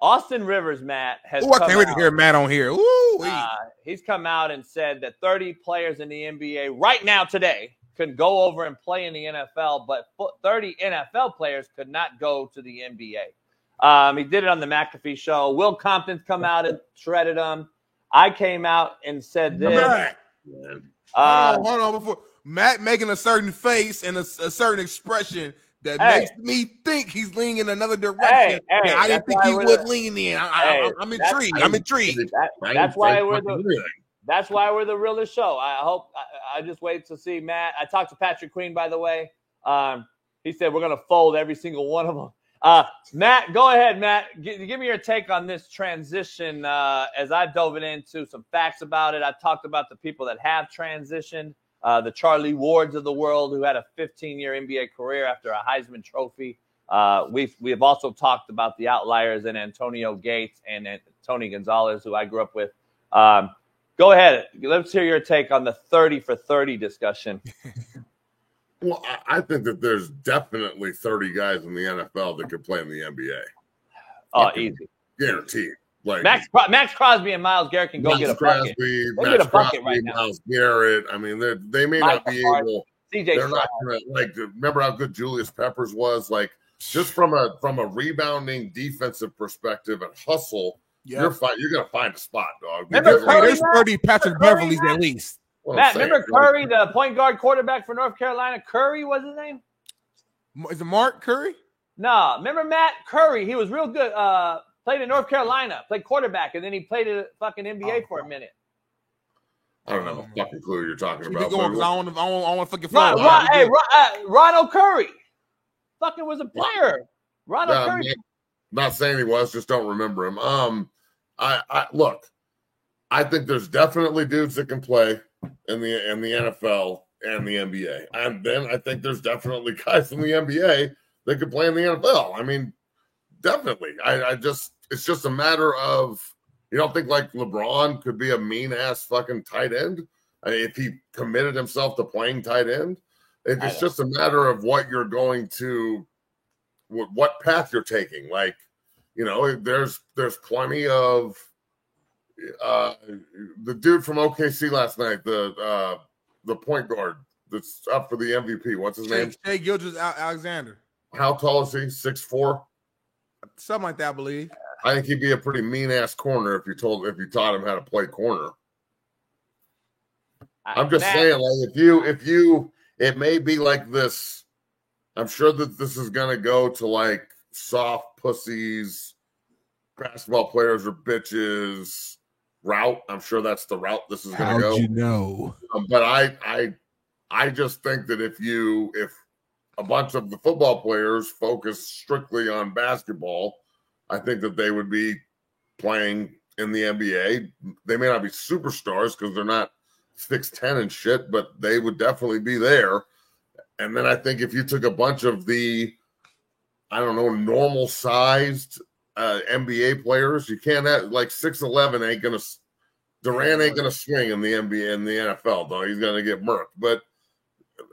Austin Rivers, Matt, has I can't wait to hear Matt on here. He's come out and said that 30 players in the NBA right now today could go over and play in the NFL, but 30 NFL players could not go to the NBA. He did it on the McAfee show. Will Compton's come out and shredded him. I came out and said this. Hold on. Before Matt making a certain face and a certain expression that makes me think he's leaning in another direction. I didn't think he would lean in. I'm intrigued. I'm intrigued. That's why we're the realest show. I just wait to see Matt. I talked to Patrick Queen, by the way. He said we're going to fold every single one of them. Matt, go ahead, Matt. Give me your take on this transition as I dove into some facts about it. I talked about the people that have transitioned. The Charlie Wards of the world who had a 15-year NBA career after a Heisman Trophy. We have also talked about the outliers in Antonio Gates and Tony Gonzalez, who I grew up with. Go ahead. Let's hear your take on the 30 for 30 discussion. Well, I think that there's definitely 30 guys in the NFL that could play in the NBA. Oh, easy. Guaranteed. Like Max Crosby and Myles Garrett can go get a bucket. Get a bucket right now. Myles Garrett. I mean, they may not be able. They're not gonna, remember how good Julius Peppers was. Like, just from a rebounding defensive perspective and hustle, you're gonna find a spot, dog. There's 30 Patrick Beverleys at least. Matt, remember Curry, the point guard quarterback for North Carolina? Curry was his name? Is it Mark Curry? No, remember Matt Curry? He was real good. Played in North Carolina, played quarterback, and then he played in fucking NBA for a minute. I don't have a fucking clue what you're talking about. I want to fucking Ronald Curry. Fucking was a player. Ronald Curry. Not saying he was, just don't remember him. I look, I think there's definitely dudes that can play in the NFL and the NBA. And then I think there's definitely guys in the NBA that could play in the NFL. I mean, definitely. It's just a matter of, you don't think like LeBron could be a mean ass fucking tight end? I mean, if he committed himself to playing tight end, it's just a matter of what you're going to, what path you're taking. Like, you know, there's plenty of the dude from OKC last night, the point guard that's up for the MVP. What's his name? Shai Gilgeous-Alexander. How tall is he? 6'4"? Something like that, I believe. I think he'd be a pretty mean ass corner if you taught him how to play corner. I'm just saying, like, if you, it may be like this. I'm sure that this is gonna go to like soft pussies, basketball players are bitches route. I'm sure that's the route this is gonna go. How'd you know? But I just think that if a bunch of the football players focus strictly on basketball, I think that they would be playing in the NBA. They may not be superstars because they're not 6'10" and shit, but they would definitely be there. And then I think if you took a bunch of the, I don't know, normal sized NBA players, you can't have like 6'11" Durant ain't gonna swing in the NBA and the NFL though. He's gonna get murked. But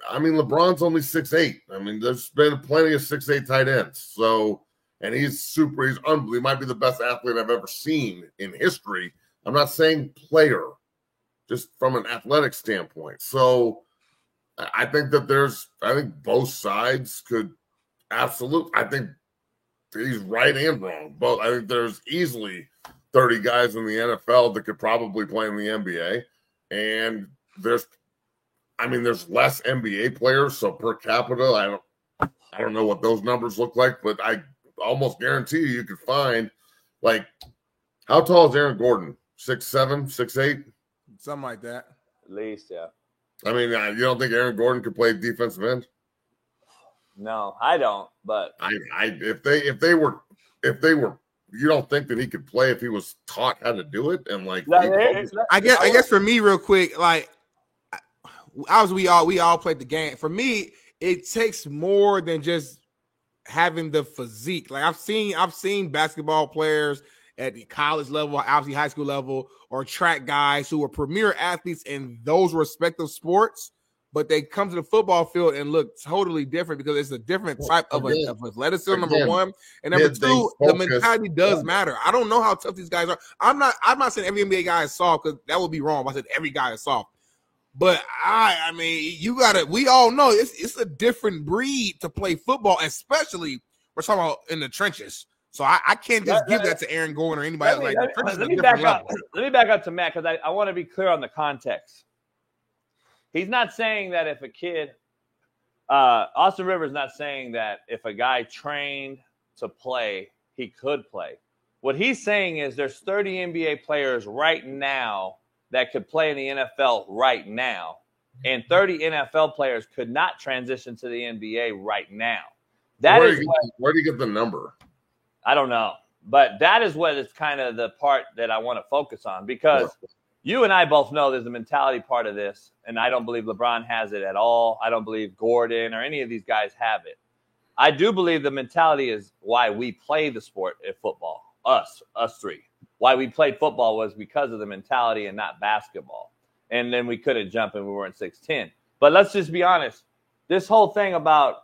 I mean, LeBron's only 6'8". I mean, there's been plenty of 6'8" tight ends. So, and he's unbelievable. He might be the best athlete I've ever seen in history. I'm not saying player, just from an athletic standpoint. So I think both sides could absolutely, I think he's right and wrong. Both. I think there's easily 30 guys in the NFL that could probably play in the NBA. And there's less NBA players, so per capita, I don't know what those numbers look like, but I almost guarantee you could find, like, how tall is Aaron Gordon? 6'7", 6'8"? Something like that. At least, yeah. I mean, you don't think Aaron Gordon could play defensive end? No, I don't. But if they were, you don't think that he could play if he was taught how to do it? And like, I guess for me, real quick, like, obviously we all played the game. For me, it takes more than just having the physique. Like I've seen basketball players at the college level, obviously high school level, or track guys who are premier athletes in those respective sports, but they come to the football field and look totally different because it's a different type of athleticism, number one. And number two, the mentality does matter. I don't know how tough these guys are. I'm not saying every NBA guy is soft because that would be wrong if I said every guy is soft. But I mean, we all know it's a different breed to play football, especially we're talking about in the trenches. So I can't just give that to Aaron Gordon or anybody else. Let me back up to Matt because I want to be clear on the context. He's not saying that if a kid, Austin Rivers not saying that if a guy trained to play, he could play. What he's saying is there's 30 NBA players right now that could play in the NFL right now, and 30 NFL players could not transition to the NBA right now. Where do you get the number? I don't know, but that is what is kind of the part that I want to focus on because you and I both know there's a mentality part of this, and I don't believe LeBron has it at all. I don't believe Gordon or any of these guys have it. I do believe the mentality is why we play the sport of football, us three. Why we played football was because of the mentality and not basketball. And then we couldn't jump and we weren't 6'10". But let's just be honest. This whole thing about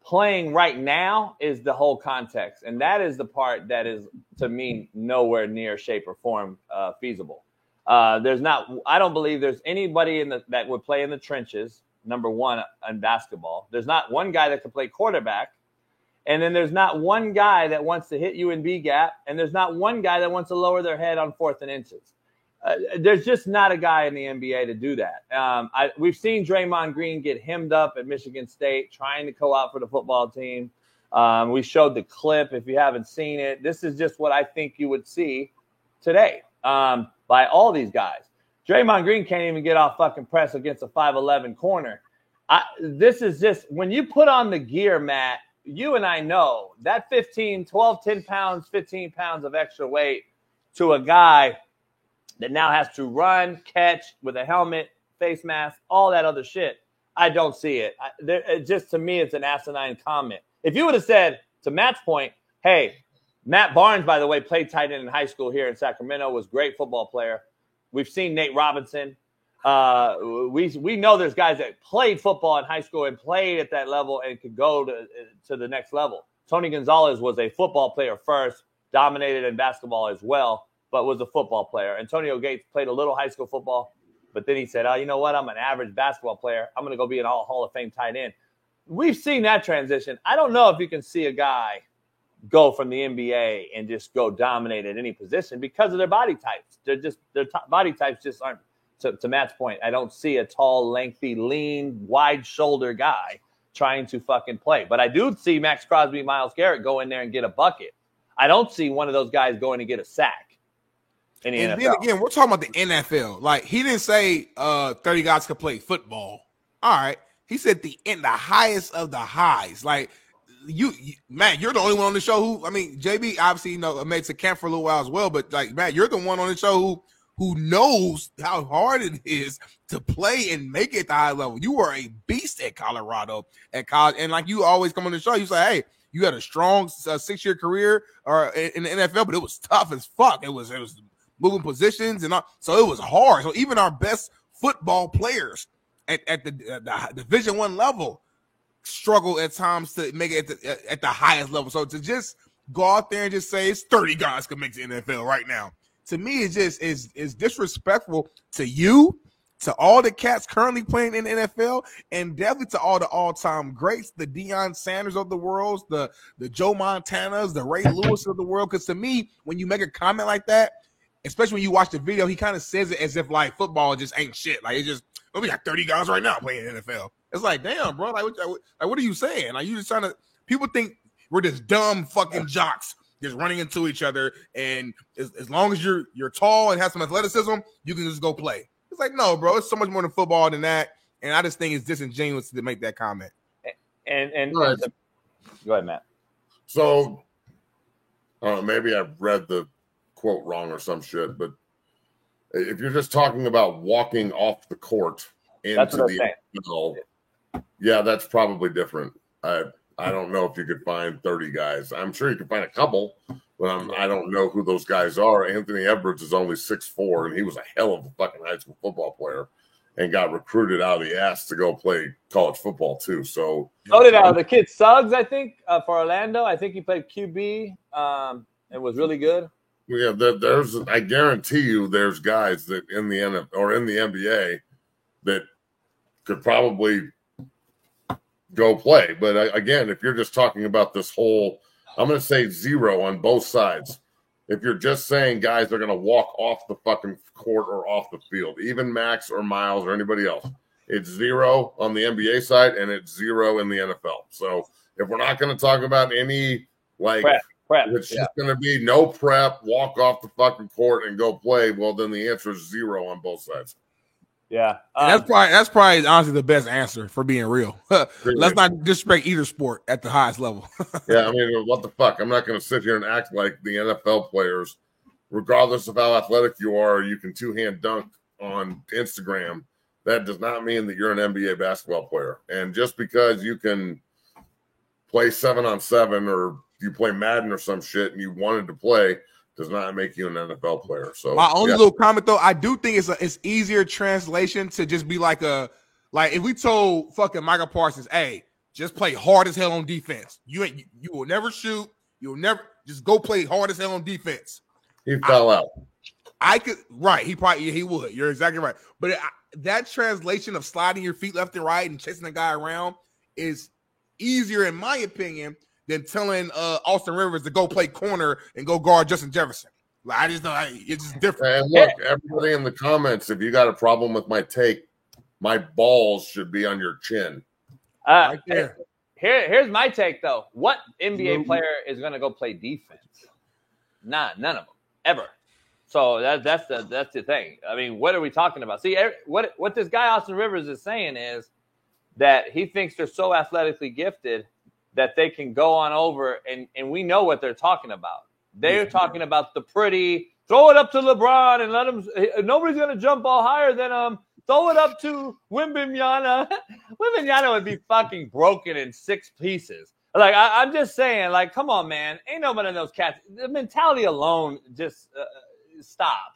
playing right now is the whole context. And that is the part that is, to me, nowhere near shape or form feasible. I don't believe there's anybody that would play in the trenches, number one, in basketball. There's not one guy that could play quarterback. And then there's not one guy that wants to hit you in B gap. And there's not one guy that wants to lower their head on 4th and inches. There's just not a guy in the NBA to do that. We've seen Draymond Green get hemmed up at Michigan State trying to go out for the football team. We showed the clip. If you haven't seen it, this is just what I think you would see today by all these guys. Draymond Green can't even get off fucking press against a 5'11" corner. This is just when you put on the gear, Matt, you and I know that 10 pounds, 15 pounds of extra weight to a guy that now has to run, catch with a helmet, face mask, all that other shit. I don't see it. Just to me, it's an asinine comment. If you would have said, to Matt's point, hey, Matt Barnes, by the way, played tight end in high school here in Sacramento, was a great football player. We've seen Nate Robinson. We know there's guys that played football in high school and played at that level and could go to the next level. Tony Gonzalez was a football player first, dominated in basketball as well, but was a football player. Antonio Gates played a little high school football, but then he said, oh, you know what? I'm an average basketball player. I'm going to go be an Hall of Fame tight end. We've seen that transition. I don't know if you can see a guy go from the NBA and just go dominate at any position because of their body types. Their body types just aren't. To Matt's point, I don't see a tall, lengthy, lean, wide-shoulder guy trying to fucking play. But I do see Max Crosby, Myles Garrett go in there and get a bucket. I don't see one of those guys going to get a sack in the NFL. Then again, we're talking about the NFL. Like, he didn't say 30 guys could play football. All right. He said the highest of the highs. Like, Matt, you're the only one on the show JB obviously, makes a camp for a little while as well. But, like, Matt, you're the one on the show who knows how hard it is to play and make it at the high level. You were a beast at Colorado at college. And like you always come on the show, you say, hey, you had a strong 6-year career in the NFL, but it was tough as fuck. It was moving positions and all. So it was hard. So even our best football players at the Division I level struggle at times to make it at the highest level. So to just go out there and just say it's 30 guys could make the NFL right now, to me, it's just is disrespectful to you, to all the cats currently playing in the NFL, and definitely to all the all-time greats, the Deion Sanders of the world, the Joe Montanas, the Ray Lewis of the world. Because to me, when you make a comment like that, especially when you watch the video, he kind of says it as if like football just ain't shit. Like it's just, we got 30 guys right now playing in the NFL. It's like, damn, bro. Like what are you saying? Like you just trying to? People think we're just dumb fucking jocks just running into each other, and as long as you're tall and have some athleticism, you can just go play. It's like, no, bro, it's so much more than football than that, and I just think it's disingenuous to make that comment. And go ahead, Matt. So, maybe I've read the quote wrong or some shit, but if you're just talking about walking off the court into the NFL, yeah, that's probably different. I don't know if you could find 30 guys. I'm sure you could find a couple, but I don't know who those guys are. Anthony Edwards is only 6'4", and he was a hell of a fucking high school football player. and got recruited out of the ass to go play college football too. So did the kid Suggs, I think, for Orlando. I think he played QB and was really good. Yeah, I guarantee you there's guys that in the NFL or in the NBA that could probably go play. But again, if you're just talking about this whole, I'm going to say 0 on both sides. If you're just saying guys are going to walk off the fucking court or off the field, even Max or Miles or anybody else, it's 0 on the NBA side and it's 0 in the NFL. So if we're not going to talk about any prep. It's just going to be no prep, walk off the fucking court and go play. Well, then the answer is 0 on both sides. Yeah, that's probably honestly the best answer for being real. Let's not disrespect either sport at the highest level. Yeah, I mean, what the fuck? I'm not going to sit here and act like the NFL players, regardless of how athletic you are, you can two-hand dunk on Instagram. That does not mean that you're an NBA basketball player. And just because you can play 7-on-7 or you play Madden or some shit and you wanted to play does not make you an NFL player. So my only little comment though, I do think it's easier translation to just be like if we told fucking Michael Parsons, hey, just play hard as hell on defense. You will never shoot. You'll never just go play hard as hell on defense. He fell out. I could he would. You're exactly right. But that translation of sliding your feet left and right and chasing the guy around is easier in my opinion than telling Austin Rivers to go play corner and go guard Justin Jefferson. Like, I just know it's just different. And look, everybody in the comments, if you got a problem with my take, my balls should be on your chin. Right there. Here's my take though. What NBA player is going to go play defense? None of them ever. So that's the thing. I mean, what are we talking about? See, what this guy Austin Rivers is saying is that he thinks they're so athletically gifted that they can go on over, and we know what they're talking about. They're talking about the pretty, throw it up to LeBron and let him, nobody's going to jump ball higher than him. Throw it up to Wembanyama. Wembanyama would be fucking broken in 6 pieces. Like, I'm just saying, like, come on, man. Ain't nobody in those cats. The mentality alone, just stop.